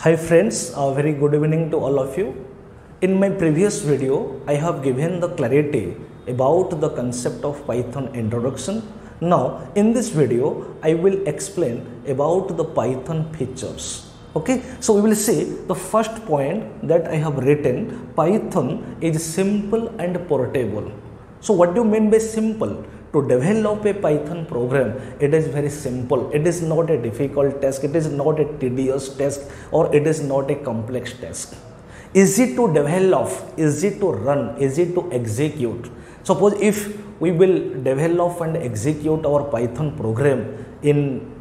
Hi friends, a very good evening to all of you. In my previous video, I have given the clarity about the concept of Python introduction. Now, in this video, I will explain about the Python features. Okay, so we will see the first point that I have written, Python is simple and portable. So what do you mean by simple? To develop a Python program, it is very simple. It is not a difficult task. It is not a tedious task, or it is not a complex task. Easy to develop, easy to run, easy to execute. Suppose if we will develop and execute our Python program in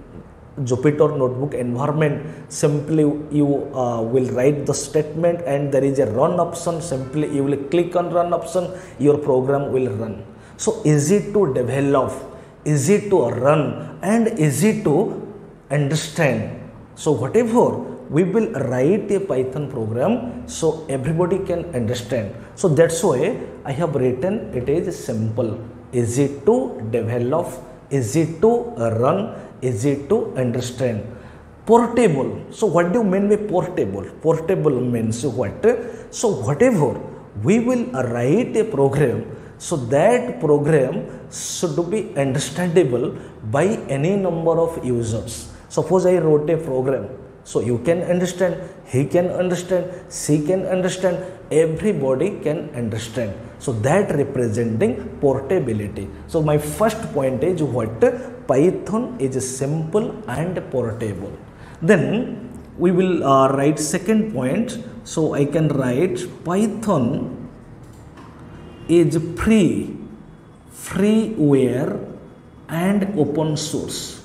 Jupyter notebook environment, simply you will write the statement and there is a run option. Simply you will click on run option, your program will run. So easy to develop, easy to run, and easy to understand. So whatever we will write a Python program, so everybody can understand. So that's why I have written it is simple, easy to develop, easy to run, easy to understand. Portable. So what do you mean by portable? Portable means what? So whatever we will write a program, so that program should be understandable by any number of users. Suppose I wrote a program, so you can understand, he can understand, she can understand, everybody can understand. So that representing portability. So my first point is what? Python is simple and portable. Then we will write second point. So I can write Python is freeware and open source.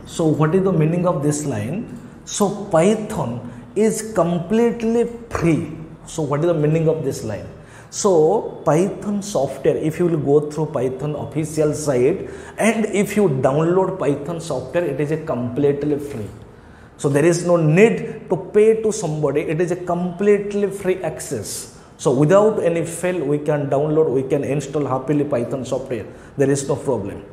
So what is the meaning of this line? So Python is completely free. So what is the meaning of this line? So Python software, if you will go through Python official site and if you download Python software, it is a completely free. So there is no need to pay to somebody. It is a completely free access. So without any fail, we can download, we can install happily Python software. There is no problem.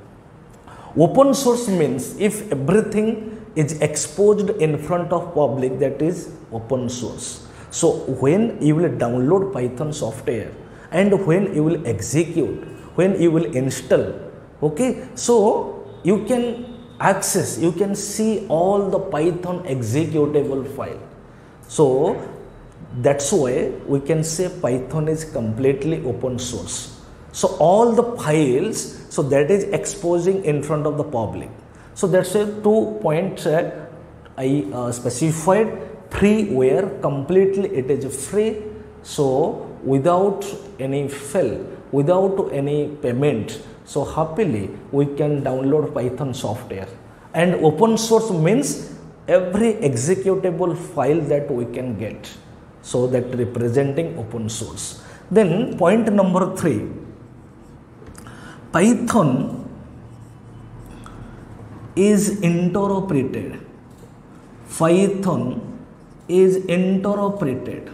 Open source means if everything is exposed in front of public, that is open source. So when you will download Python software and when you will execute, when you will install, okay, so you can access, you can see all the Python executable file. So that's why we can say Python is completely open source. So all the files, so that is exposing in front of the public. So that's a 2 points that I specified. Freeware, completely it is free. So without any fee, without any payment, so happily we can download Python software. And open source means every executable file that we can get. So that representing open source. Then point number 3, Python is interoperated. Python is interoperated.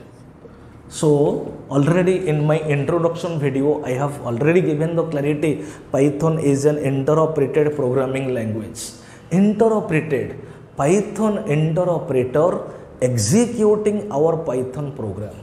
So already in my introduction video, I have already given the clarity. Python is an interoperated programming language. Interoperated, Python interoperator executing our Python program.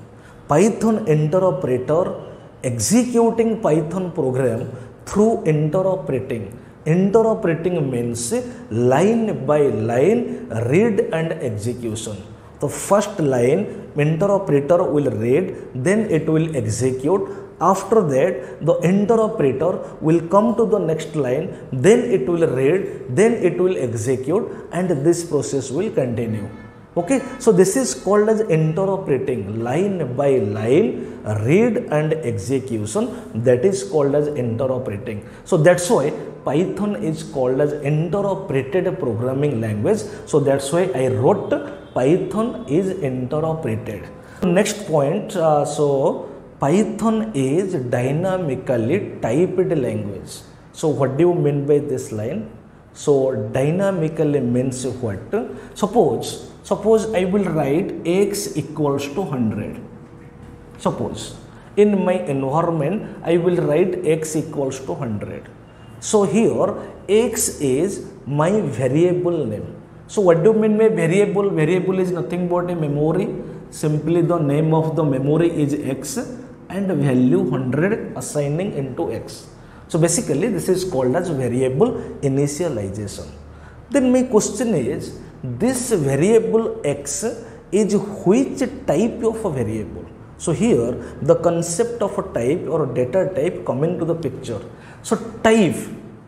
Python interpreter executing Python program through interoperating. Interoperating means line by line read and execution. The first line interpreter will read, then it will execute. After that, the interpreter will come to the next line, then it will read, then it will execute, and this process will continue. Okay, so this is called as interoperating, line by line read and execution, that is called as interoperating. So that's why Python is called as interoperated programming language. So that's why I wrote Python is interoperated. Next point, so Python is dynamically typed language. So what do you mean by this line? So dynamically means what? Suppose I will write x equals to 100. Suppose in my environment I will write x equals to 100. So here x is my variable name. So what do you mean by variable? Variable is nothing but a memory. Simply the name of the memory is x and value 100 assigning into x. So basically this is called as variable initialization. Then my question is, this variable x is which type of a variable? So here the concept of a type or a data type coming to the picture. So type,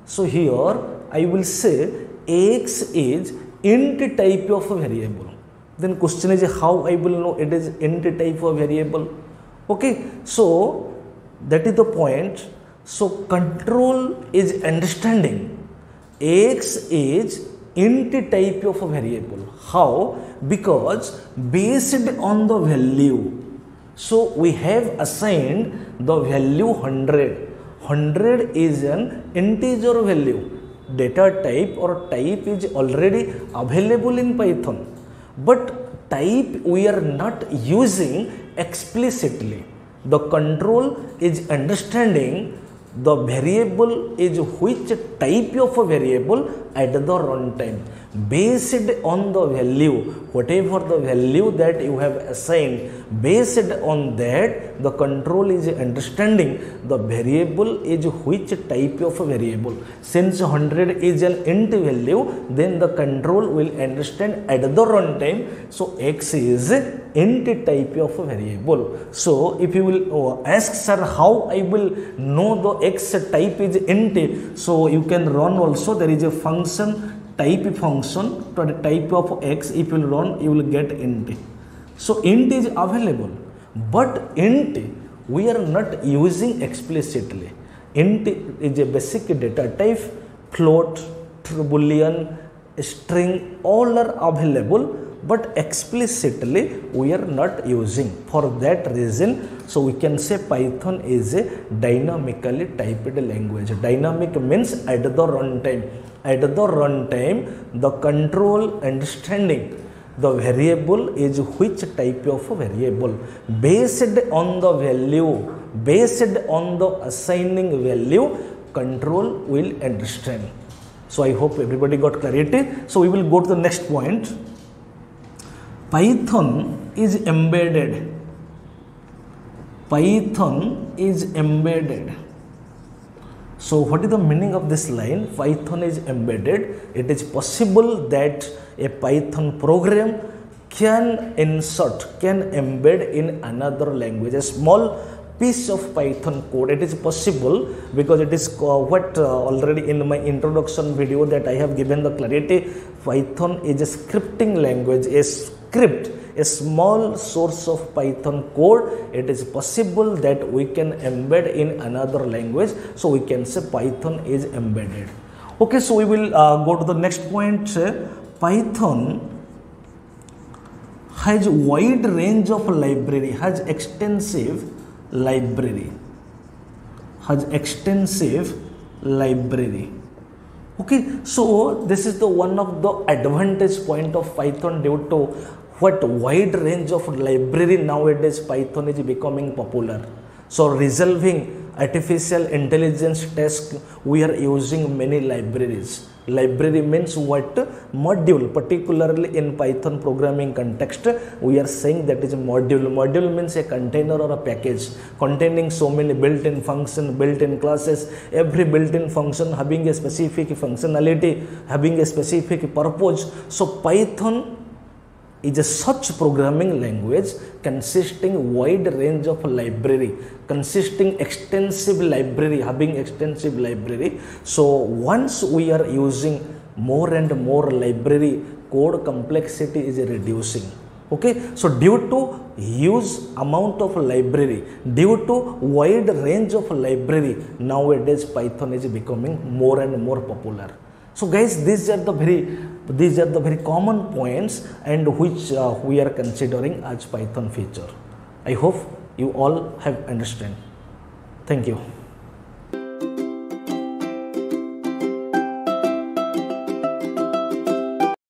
so here I will say x is int type of a variable. Then question is, how I will know it is int type of variable? Okay, so that is the point. So control is understanding x is int type of a variable. How? Because based on the value, so we have assigned the value 100. 100 is an integer value. Data type or type is already available in Python, but type we are not using explicitly. The control is understanding the variable is which type of a variable at the runtime. Based on the value, whatever the value that you have assigned, based on that the control is understanding the variable is which type of a variable. Since 100 is an int value, then the control will understand at the runtime, so x is int type of a variable. So if you will ask, sir, how I will know the x type is int, so you can run also, there is a function, type function to the type of x. If you will run, you will get int. So int is available, but int we are not using explicitly. Int is a basic data type, float, boolean, string, all are available, but explicitly we are not using. For that reason, so we can say Python is a dynamically typed language. Dynamic means at the runtime. At the runtime, the control understanding the variable is which type of variable. Based on the value, based on the assigning value, control will understand. So I hope everybody got clarity. So we will go to the next point. Python is embedded. Python is embedded. So what is the meaning of this line? Python is embedded. It is possible that a Python program can insert, can embed in another language. A small piece of Python code, it is possible, because it is what already in my introduction video that I have given the clarity. Python is a scripting language, a script, a small source of Python code. It is possible that we can embed in another language, so we can say Python is embedded. Okay, so we will go to the next point. Python has wide range of library, has extensive library, Okay, so this is the one of the advantage point of Python due to what wide range of library nowadays Python is becoming popular. So resolving artificial intelligence tasks, we are using many libraries. Library means what? Module. Particularly in Python programming context, we are saying that is a module. Module means a container or a package containing so many built-in functions, built-in classes, every built-in function having a specific functionality, having a specific purpose. So Python is a such programming language consisting wide range of library, consisting extensive library, having extensive library. So once we are using more and more library, code complexity is reducing. Okay, so due to huge amount of library, due to wide range of library, nowadays Python is becoming more and more popular. So guys, these are the very common points and which we are considering as Python feature. I hope you all have understand. Thank you.